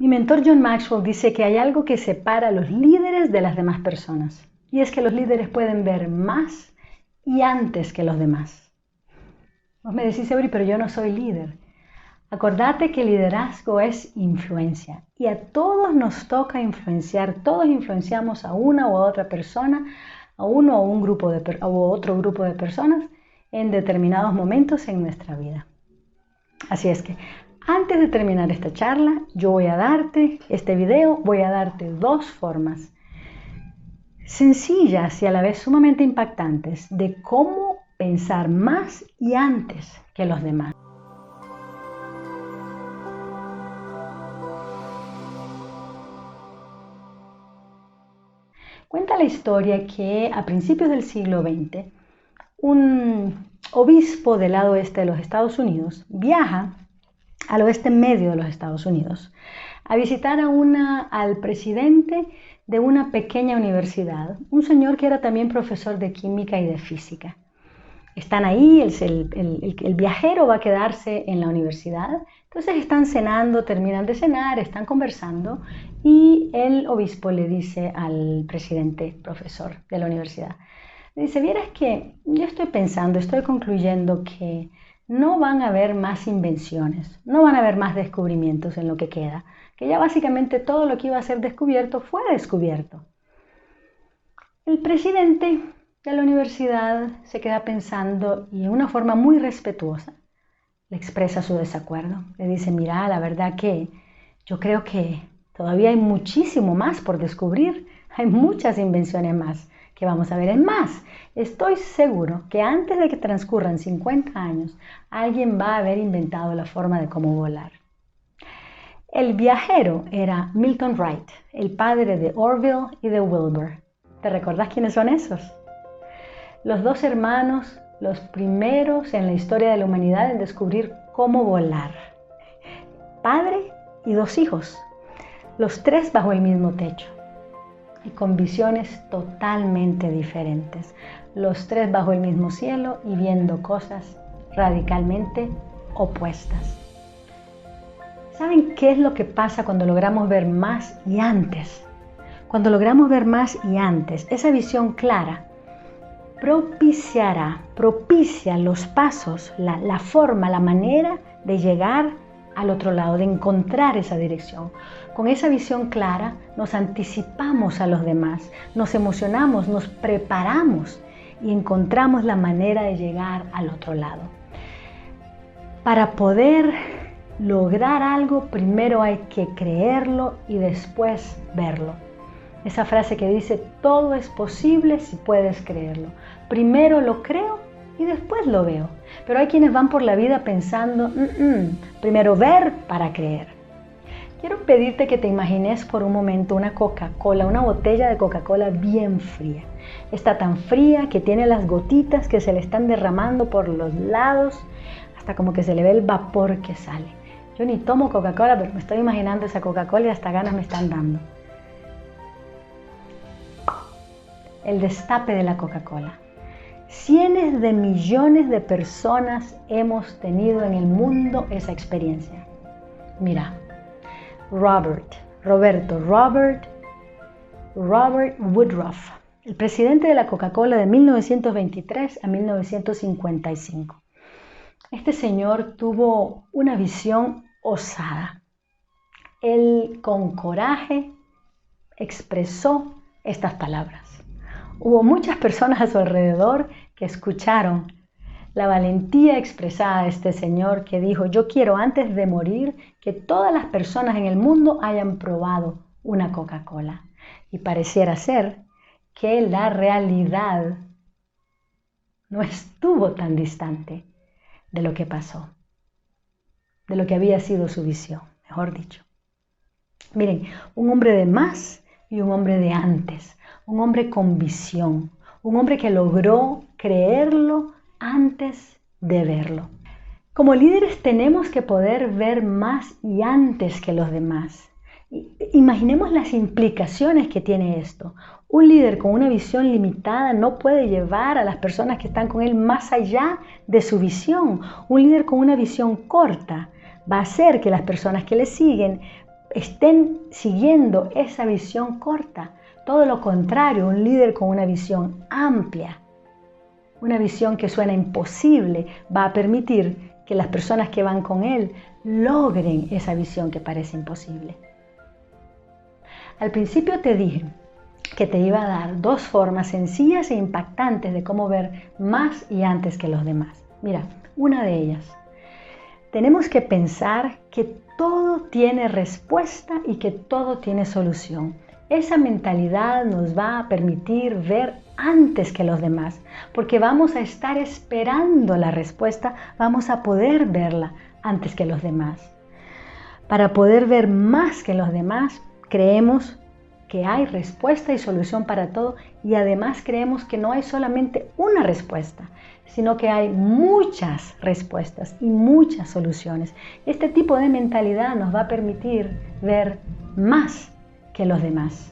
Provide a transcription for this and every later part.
Mi mentor John Maxwell dice que hay algo que separa a los líderes de las demás personas, y es que los líderes pueden ver más y antes que los demás. Vos me decís, Eury, pero yo no soy líder. Acordate que liderazgo es influencia, y a todos nos toca influenciar, todos influenciamos a una u otra persona, a uno o un grupo u otro grupo de personas en determinados momentos en nuestra vida. Así es que antes de terminar esta charla, yo voy a darte este video, voy a darte dos formas sencillas y a la vez sumamente impactantes de cómo pensar más y antes que los demás. Cuenta la historia que a principios del siglo XX, un obispo del lado oeste de los Estados Unidos viaja al oeste medio de los Estados Unidos a visitar al presidente de una pequeña universidad, un señor que era también profesor de química y de física. Están ahí, el viajero va a quedarse en la universidad, entonces están cenando, terminan de cenar, están conversando y el obispo le dice al presidente, profesor de la universidad, le dice, vieras que yo estoy concluyendo que no van a haber más invenciones, no van a haber más descubrimientos en lo que queda, que ya básicamente todo lo que iba a ser descubierto fue descubierto. El presidente de la universidad se queda pensando y de una forma muy respetuosa le expresa su desacuerdo. Le dice, mira, la verdad que yo creo que todavía hay muchísimo más por descubrir, hay muchas invenciones más que vamos a ver. Es más, estoy seguro que antes de que transcurran 50 años, alguien va a haber inventado la forma de cómo volar. El viajero era Milton Wright, el padre de Orville y de Wilbur. ¿Te recordás quiénes son esos? Los dos hermanos, los primeros en la historia de la humanidad en descubrir cómo volar. Padre y dos hijos, los tres bajo el mismo techo y con visiones totalmente diferentes. Los tres bajo el mismo cielo y viendo cosas radicalmente opuestas. ¿Saben qué es lo que pasa cuando logramos ver más y antes? Cuando logramos ver más y antes, esa visión clara propicia los pasos, la forma, la manera de llegar al otro lado, de encontrar esa dirección. Con esa visión clara nos anticipamos a los demás, nos emocionamos, nos preparamos y encontramos la manera de llegar al otro lado. Para poder lograr algo, primero hay que creerlo y después verlo. Esa frase que dice, todo es posible si puedes creerlo. Primero lo creo y después lo veo. Pero hay quienes van por la vida pensando, primero ver para creer. Quiero pedirte que te imagines por un momento una Coca-Cola, una botella de Coca-Cola bien fría. Está tan fría que tiene las gotitas que se le están derramando por los lados, hasta como que se le ve el vapor que sale. Yo ni tomo Coca-Cola, pero me estoy imaginando esa Coca-Cola y hasta ganas me están dando. El destape de la Coca-Cola. Cientos de millones de personas hemos tenido en el mundo esa experiencia. Mira, Robert Woodruff, el presidente de la Coca-Cola de 1923 a 1955. Este señor tuvo una visión osada. Él con coraje expresó estas palabras. Hubo muchas personas a su alrededor que escucharon la valentía expresada de este señor que dijo, yo quiero antes de morir que todas las personas en el mundo hayan probado una Coca-Cola. Y pareciera ser que la realidad no estuvo tan distante de lo que pasó, de lo que había sido su visión, mejor dicho. Miren, un hombre de más y un hombre de antes, un hombre con visión, un hombre que logró creerlo antes de verlo. Como líderes tenemos que poder ver más y antes que los demás. Imaginemos las implicaciones que tiene esto. Un líder con una visión limitada no puede llevar a las personas que están con él más allá de su visión. Un líder con una visión corta va a hacer que las personas que le siguen estén siguiendo esa visión corta. Todo lo contrario, un líder con una visión amplia, una visión que suena imposible, va a permitir que las personas que van con él logren esa visión que parece imposible. Al principio te dije que te iba a dar 2 formas sencillas e impactantes de cómo ver más y antes que los demás. Mira, una de ellas. Tenemos que pensar que todo tiene respuesta y que todo tiene solución. Esa mentalidad nos va a permitir ver antes que los demás, porque vamos a estar esperando la respuesta, vamos a poder verla antes que los demás. Para poder ver más que los demás, creemos que hay respuesta y solución para todo, y además creemos que no hay solamente una respuesta, sino que hay muchas respuestas y muchas soluciones. Este tipo de mentalidad nos va a permitir ver más que los demás.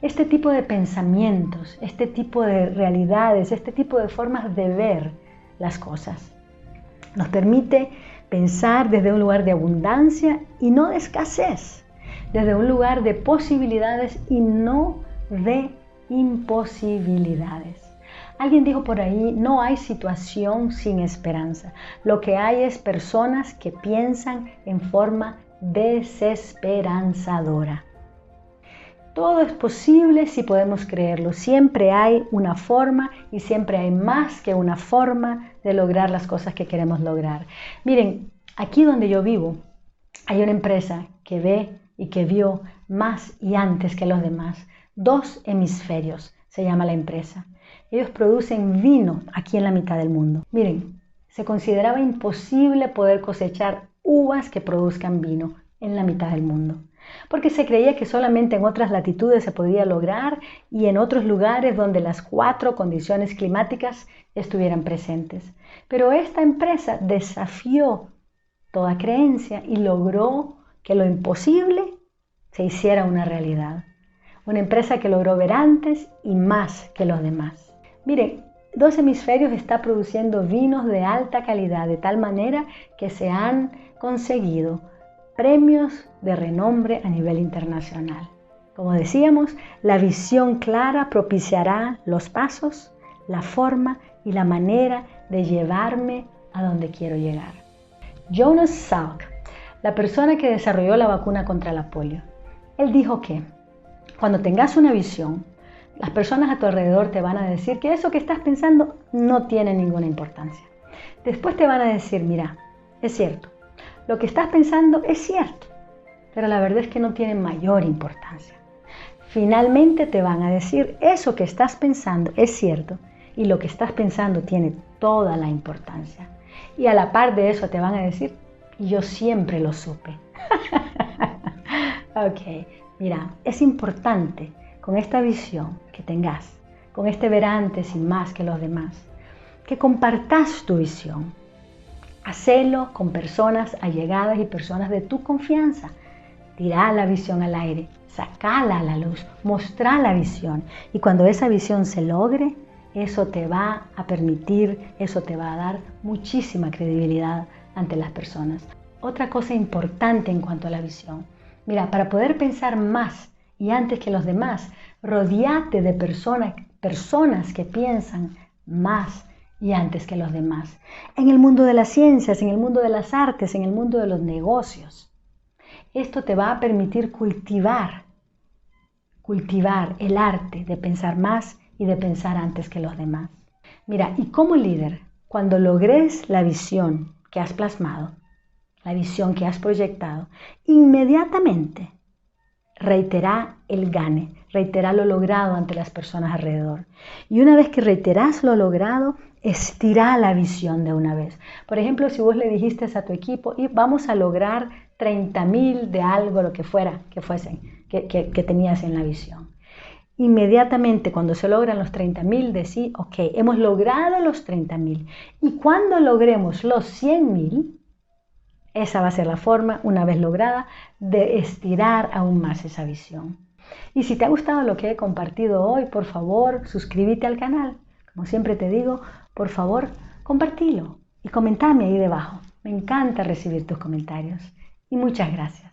Este tipo de pensamientos, este tipo de realidades, este tipo de formas de ver las cosas nos permite pensar desde un lugar de abundancia y no de escasez, desde un lugar de posibilidades y no de imposibilidades. Alguien dijo por ahí, no hay situación sin esperanza. Lo que hay es personas que piensan en forma desesperanzadora. Todo es posible si podemos creerlo. Siempre hay una forma y siempre hay más que una forma de lograr las cosas que queremos lograr. Miren, aquí donde yo vivo hay una empresa que ve y que vio más y antes que los demás. 2 hemisferios se llama la empresa. Ellos producen vino aquí en la mitad del mundo. Miren, se consideraba imposible poder cosechar uvas que produzcan vino en la mitad del mundo, porque se creía que solamente en otras latitudes se podía lograr y en otros lugares donde las 4 condiciones climáticas estuvieran presentes. Pero esta empresa desafió toda creencia y logró que lo imposible se hiciera una realidad. Una empresa que logró ver antes y más que los demás. Miren, 2 hemisferios está produciendo vinos de alta calidad, de tal manera que se han conseguido premios de renombre a nivel internacional. Como decíamos, la visión clara propiciará los pasos, la forma y la manera de llevarme a donde quiero llegar. Jonas Salk, la persona que desarrolló la vacuna contra la polio, él dijo que cuando tengas una visión, las personas a tu alrededor te van a decir que eso que estás pensando no tiene ninguna importancia. Después te van a decir, mira, es cierto, lo que estás pensando es cierto, pero la verdad es que no tiene mayor importancia. Finalmente te van a decir, eso que estás pensando es cierto y lo que estás pensando tiene toda la importancia. Y a la par de eso te van a decir, yo siempre lo supe. Ok, mira, es importante con esta visión que tengas, con este ver antes y más que los demás, que compartas tu visión. Hacelo con personas allegadas y personas de tu confianza. Tirá la visión al aire, sacala a la luz, mostrá la visión. Y cuando esa visión se logre, eso te va a permitir, eso te va a dar muchísima credibilidad ante las personas. Otra cosa importante en cuanto a la visión. Mira, para poder pensar más y antes que los demás, rodéate de personas que piensan más y antes que los demás. En el mundo de las ciencias, en el mundo de las artes, en el mundo de los negocios. Esto te va a permitir cultivar el arte de pensar más y de pensar antes que los demás. Mira, y como líder, cuando logres la visión que has plasmado, la visión que has proyectado, inmediatamente reiterá el gane, reiterá lo logrado ante las personas alrededor. Y una vez que reiterás lo logrado, estirá la visión de una vez. Por ejemplo, si vos le dijiste a tu equipo, y vamos a lograr 30,000 de algo, lo que fuera, que tenías en la visión. Inmediatamente cuando se logran los 30,000, decís, ok, hemos logrado los 30,000. Y cuando logremos los 100,000, esa va a ser la forma, una vez lograda, de estirar aún más esa visión. Y si te ha gustado lo que he compartido hoy, por favor, suscríbete al canal. Como siempre te digo, por favor, compartilo y comentame ahí debajo. Me encanta recibir tus comentarios. Y muchas gracias.